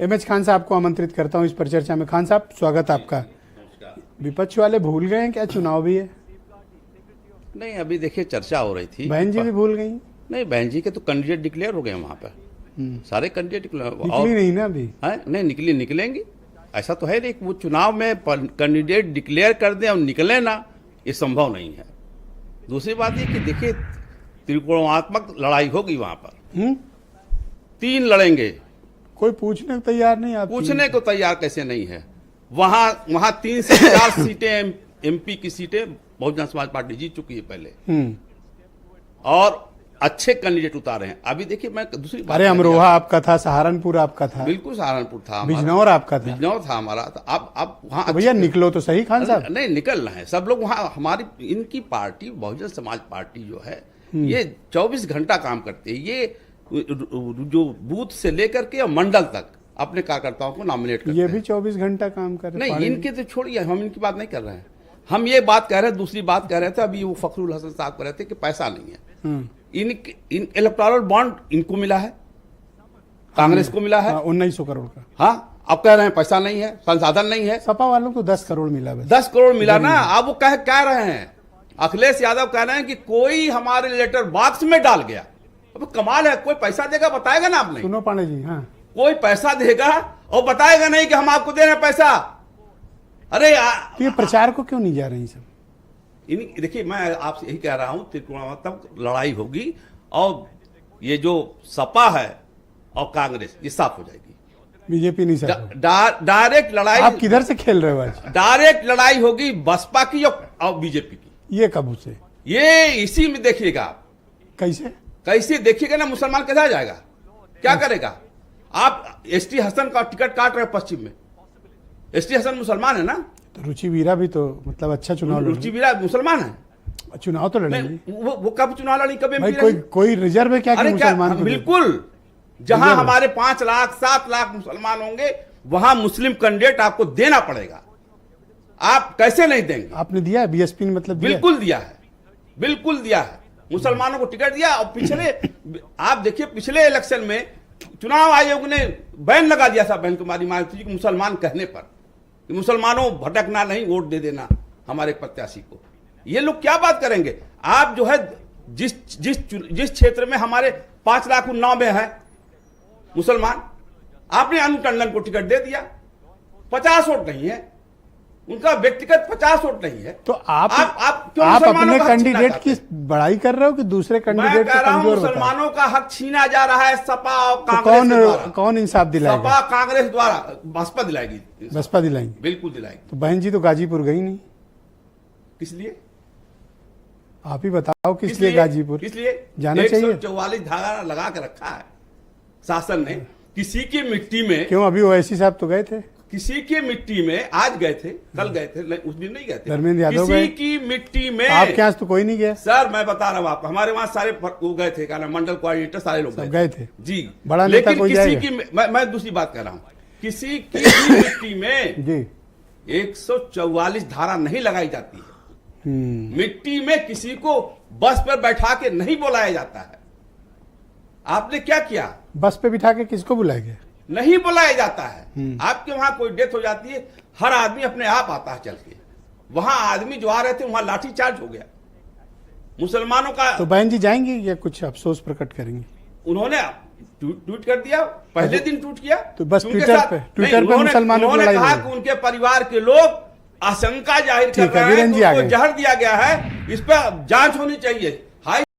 MH Khan साहब को आमंत्रित करता हूं इस पर चर्चा में। खान साहब, स्वागत आपका। विपक्ष वाले भूल गए हैं क्या चुनाव भी है? नहीं, अभी देखिए चर्चा हो रही थी। बहन जी भी भूल गई? नहीं, बहन जी के तो कैंडिडेट डिक्लेयर हो गए वहाँ पर, सारे कैंडिडेट निकली नहीं ना अभी? नहीं निकलेंगी। ऐसा तो है नहीं, वो चुनाव में कैंडिडेट डिक्लेयर कर दें और निकले ना, ये संभव नहीं है। दूसरी बात ये कि देखिए त्रिकोणात्मक लड़ाई होगी वहाँ पर, 3 लड़ेंगे। कोई पूछने को तैयार नहीं? आप पूछने को तैयार कैसे नहीं है? वहाँ 3 से 4 सीटें एमपी की सीटें बहुजन समाज पार्टी जीत चुकी है पहले, और अच्छे कैंडिडेट उतारे हैं। अभी देखिए मैं दूसरी बात, अरे अमरोहा आपका था, सहारनपुर आपका था, बिल्कुल सहारनपुर था, बिजनौर आपका था, बिजनौर था हमारा। तो अब वहाँ भैया निकलो तो सही खान साहब। नहीं निकलना है सब लोग वहाँ। हमारी इनकी पार्टी बहुजन समाज पार्टी जो है ये 24 घंटा काम करती है। ये जो बूथ से लेकर के मंडल तक अपने कार्यकर्ताओं को नॉमिनेट करते हैं। ये भी 24 घंटा काम कर रहे हैं। नहीं, इनके तो छोड़िए, हम इनकी बात नहीं कर रहे हैं। हम ये बात कह रहे हैं, दूसरी बात कह रहे थे अभी वो फखरुल हसन साहब कह रहे थे कि पैसा नहीं है। इन इलेक्टोरल बॉन्ड इनको मिला है, कांग्रेस को मिला है 1900 करोड़ का। हाँ, अब कह रहे हैं पैसा नहीं है, संसाधन नहीं है। सपा वालों को 10 करोड़ मिला, बस 10 करोड़ मिला ना। अब वो कह रहे हैं, अखिलेश यादव कह रहे हैं कि कोई हमारे लेटर बॉक्स में डाल गया। अब कमाल है, कोई पैसा देगा बताएगा ना? आपने सुनो पांडे जी, हाँ, कोई पैसा देगा और बताएगा नहीं कि हम आपको दे रहे हैं पैसा। अरे तो ये प्रचार को क्यों नहीं जा रही सब? देखिए मैं आपसे यही कह रहा हूं, त्रिकोणात्मक लड़ाई होगी और ये जो सपा है और कांग्रेस ये साफ हो जाएगी। बीजेपी नहीं साफ। डायरेक्ट लड़ाई। आप किधर से खेल रहे हो आज? डायरेक्ट लड़ाई होगी बसपा की और बीजेपी की। ये कब से? ये इसी में देखिएगा आप। कैसे देखिएगा ना, मुसलमान कैसा जाएगा, क्या करेगा? आप एसटी हसन का टिकट काट रहे हो पश्चिम में। एसटी हसन मुसलमान है ना? तो रुचि वीरा भी तो मतलब अच्छा चुनाव लड़ी। रुचि वीरा मुसलमान है, चुनाव तो लड़ेंगे। वो कब चुनाव लड़ी, कब भाई कोई रिजर्व है क्या कि मुसलमान? बिल्कुल, जहां हमारे 5 लाख 7 लाख मुसलमान होंगे वहां मुस्लिम कैंडिडेट आपको देना पड़ेगा। आप कैसे नहीं देंगे? आपने दिया है बीएसपी ने, मतलब बिल्कुल दिया है, बिल्कुल दिया है। मुसलमानों को टिकट दिया। और पिछले आप देखिए पिछले इलेक्शन में चुनाव आयोग ने बैन लगा दिया था बहन कुमारी मायावती जी को मुसलमान कहने पर, कि मुसलमानों भटकना नहीं, वोट दे देना हमारे प्रत्याशी को। ये लोग क्या बात करेंगे? आप जो है जिस क्षेत्र में हमारे 5,09,000 है मुसलमान, आपने अनु टंडन को टिकट दे दिया। 50 वोट नहीं है उनका, व्यक्तिगत 50 वोट नहीं है। तो आप अपने कैंडिडेट की बड़ाई कर रहे हो कि दूसरे कैंडिडेट को कमजोर? मुसलमानों का हक छीना जा रहा है सपा और कांग्रेस। तो कौन इंसाफ दिलाएगा? सपा कांग्रेस द्वारा। बसपा दिलाएगी। बसपा दिलाएंगी, बिल्कुल दिलाएगी। तो बहन जी तो गाजीपुर गई नहीं, किस लिए? आप ही बताओ किस लिए गाजीपुर? इसलिए जाना चाहिए। 144 धारा लगा के रखा है शासन ने। किसी की मिट्टी में क्यों? अभी ओवैसी साहब तो गए थे। किसी की मिट्टी में आज गए थे, कल गए थे, उस दिन नहीं गए थे। धर्मेंद्र यादव किसी की मिट्टी में। आपके यहाँ तो कोई नहीं गया सर, मैं बता रहा हूँ आपको, हमारे वहां सारे वो गए थे, क्या नाम, मंडल कोऑर्डिनेटर सारे लोग गए थे जी। बड़ा नेता कोई किसी जाएगा? की मैं दूसरी बात कर रहा हूँ, किसी की भी मिट्टी में जी 144 धारा नहीं लगाई जाती है। मिट्टी में किसी को बस पर बैठा के नहीं बुलाया जाता है। आपने क्या किया? बस पे बिठा के किसको बुलाएंगे? नहीं बुलाया जाता है। आपके वहां कोई डेथ हो जाती है, हर आदमी अपने आप आता है चल के। वहां आदमी जो आ रहे थे वहां लाठीचार्ज हो गया मुसलमानों का। तो बहन जी जाएंगी या कुछ अफसोस प्रकट करेंगी? उन्होंने ट्वीट कर दिया, पहले दिन ट्वीट किया। तो बस ट्विटर पे मुसलमानों ने कहा कि उनके परिवार के लोग आशंका जाहिर कर रहे हैं, उनको जहर दिया गया है, इस पर जांच होनी चाहिए।